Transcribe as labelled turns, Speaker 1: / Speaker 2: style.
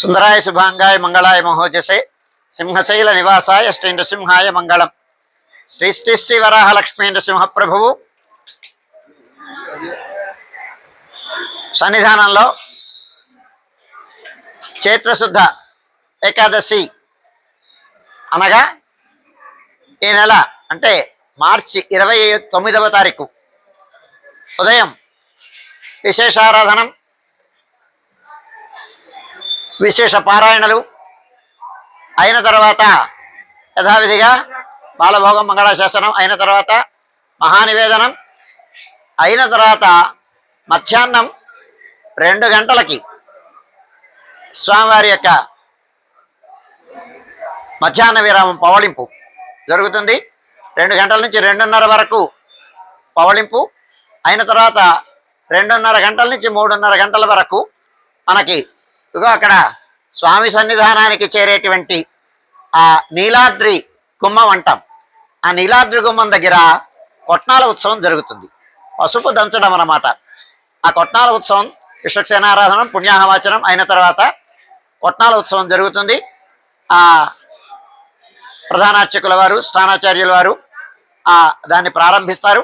Speaker 1: సుందరాయ శుభాంగాయ మంగళాయ మహోజసే సింహశైల నివాసాయ శ్రీ నృసింహాయ మంగళం. శ్రీ శ్రీ శ్రీ వరాహలక్ష్మీ నృసింహప్రభువు సన్నిధానంలో చైత్రశుద్ధ ఏకాదశి అనగా ఈ నెల అంటే మార్చి 29వ తారీఖు ఉదయం విశేషారాధనం, విశేష పారాయణలు అయిన తర్వాత యథావిధిగా బాలభోగం మంగళాశాసనం అయిన తర్వాత మహానివేదనం అయిన తర్వాత మధ్యాహ్నం 2 గంటలకి స్వామివారి యొక్క మధ్యాహ్న విరామం పవళింపు జరుగుతుంది. 2 గంటల నుంచి 2:30 వరకు పవళింపు అయిన తర్వాత 2:30 గంటల నుంచి 3:30 గంటల వరకు మనకి ఇదిగో అక్కడ స్వామి సన్నిధానానికి చేరేటువంటి ఆ నీలాద్రి గుమ్మం అంటాం. ఆ నీలాద్రి గుమ్మం దగ్గర కొట్నాల ఉత్సవం జరుగుతుంది. పసుపు దంచడం అన్నమాట. ఆ కొట్నాల ఉత్సవం విశ్వక్సేనారాధనం పుణ్యాహవాచనం అయిన తర్వాత కొట్నాల ఉత్సవం జరుగుతుంది. ఆ ప్రధానార్చకుల వారు స్థానాచార్యుల వారు దాన్ని ప్రారంభిస్తారు.